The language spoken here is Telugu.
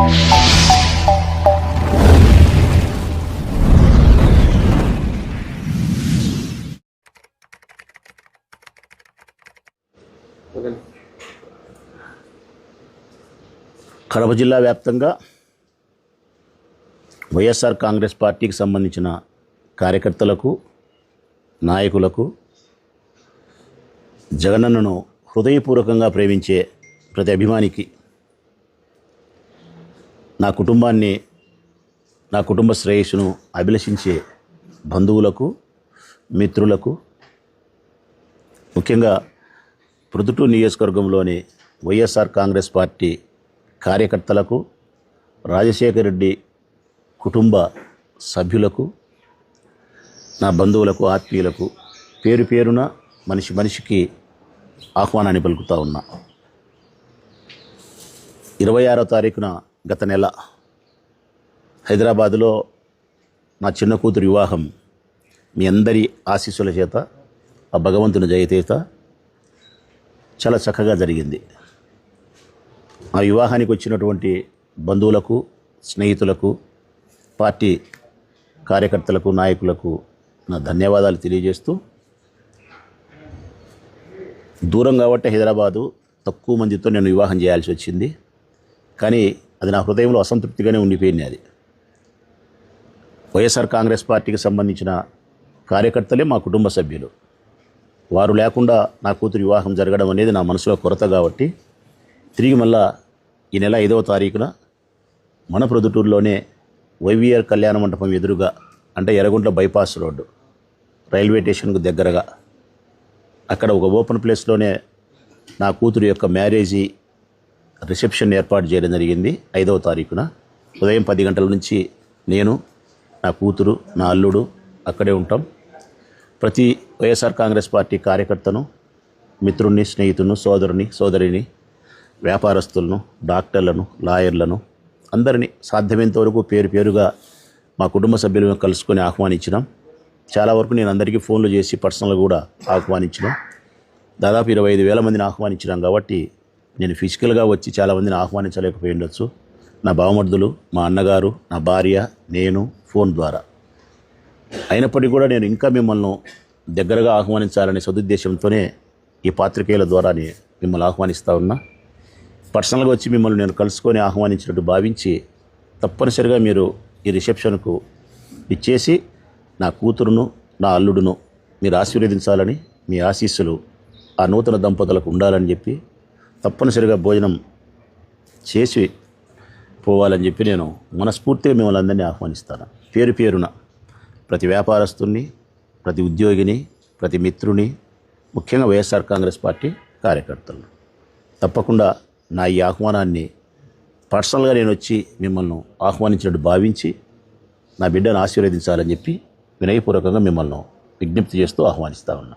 కడప జిల్లా వ్యాప్తంగా వైఎస్ఆర్ కాంగ్రెస్ పార్టీకి సంబంధించిన కార్యకర్తలకు, నాయకులకు, జగనన్నను హృదయపూర్వకంగా ప్రేమించే ప్రతి అభిమానికి, నా కుటుంబాన్ని, నా కుటుంబ శ్రేయస్సును అభిలషించే బంధువులకు, మిత్రులకు, ముఖ్యంగా ప్రొద్దుటూరు నియోజకవర్గంలోని వైఎస్ఆర్ కాంగ్రెస్ పార్టీ కార్యకర్తలకు, రాజశేఖర రెడ్డి కుటుంబ సభ్యులకు, నా బంధువులకు, ఆత్మీయులకు పేరు పేరున మనిషికి ఆహ్వానాన్ని పలుకుతా ఉన్నా. 26వ తారీఖున గత నెల హైదరాబాదులో నా చిన్న కూతురు వివాహం మీ అందరి ఆశీస్సుల చేత, ఆ భగవంతుని దయచేత చాలా చక్కగా జరిగింది. ఆ వివాహానికి వచ్చినటువంటి బంధువులకు, స్నేహితులకు, పార్టీ కార్యకర్తలకు, నాయకులకు నా ధన్యవాదాలు తెలియజేస్తూ, దూరం కాబట్టి హైదరాబాదు తక్కువ మందితో నేను వివాహం చేయాల్సి వచ్చింది. కానీ అది నా హృదయంలో అసంతృప్తిగానే ఉండిపోయింది. అది వైఎస్ఆర్ కాంగ్రెస్ పార్టీకి సంబంధించిన కార్యకర్తలే మా కుటుంబ సభ్యులు. వారు లేకుండా నా కూతురు వివాహం జరగడం అనేది నా మనసులో కొరత కాబట్టి తిరిగి మళ్ళా ఈ నెల 5వ తారీఖున మన ప్రొద్దుటూరులోనే వైవిఆర్ కళ్యాణ మండపం ఎదురుగా, అంటే ఎర్రగుంట్ల బైపాస్ రోడ్డు, రైల్వే స్టేషన్కు దగ్గరగా, అక్కడ ఒక ఓపెన్ ప్లేస్లోనే నా కూతురు యొక్క మ్యారేజీ రిసెప్షన్ ఏర్పాటు చేయడం జరిగింది. 5వ తారీఖున ఉదయం 10 గంటల నుంచి నేను, నా కూతురు, నా అల్లుడు అక్కడే ఉంటాం. ప్రతి వైఎస్ఆర్ కాంగ్రెస్ పార్టీ కార్యకర్తను, మిత్రుణ్ణి, స్నేహితులను, సోదరిని, వ్యాపారస్తులను, డాక్టర్లను, లాయర్లను అందరినీ సాధ్యమైనంత వరకు పేరు పేరుగా మా కుటుంబ సభ్యులను కలుసుకొని ఆహ్వానించినాం. చాలా వరకు నేను అందరికీ ఫోన్లు చేసి పర్సనల్గా కూడా ఆహ్వానించినాం. దాదాపు 25,000 మందిని ఆహ్వానించినాం కాబట్టి నేను ఫిజికల్గా వచ్చి చాలామందిని ఆహ్వానించలేకపోయి ఉండొచ్చు. నా బావమర్దులు, మా అన్నగారు, నా భార్య, నేను ఫోన్ ద్వారా. అయినప్పటికీ కూడా నేను ఇంకా మిమ్మల్ని దగ్గరగా ఆహ్వానించాలనే సదుద్దేశంతోనే ఈ పాత్రికేయుల ద్వారా మిమ్మల్ని ఆహ్వానిస్తూ ఉన్నా. పర్సనల్గా వచ్చి మిమ్మల్ని నేను కలుసుకొని ఆహ్వానించినట్టు భావించి తప్పనిసరిగా మీరు ఈ రిసెప్షన్కు ఇచ్చేసి నా కూతురును, నా అల్లుడును మీరు ఆశీర్వదించాలని, మీ ఆశీస్సులు ఆ నూతన దంపతులకు ఉండాలని చెప్పి తప్పనిసరిగా భోజనం చేసి పోవాలని చెప్పి నేను మనస్ఫూర్తిగా మిమ్మల్ని అందరినీ ఆహ్వానిస్తాను. పేరు పేరున ప్రతి వ్యాపారస్తుని, ప్రతి ఉద్యోగిని, ప్రతి మిత్రుని, ముఖ్యంగా వైఎస్ఆర్ కాంగ్రెస్ పార్టీ కార్యకర్తలను తప్పకుండా నా ఈ ఆహ్వానాన్ని పర్సనల్గా నేను వచ్చి మిమ్మల్ని ఆహ్వానించినట్టు భావించి నా బిడ్డను ఆశీర్వదించాలని చెప్పి వినయపూర్వకంగా మిమ్మల్ని విజ్ఞప్తి చేస్తూ ఆహ్వానిస్తూ ఉన్నా.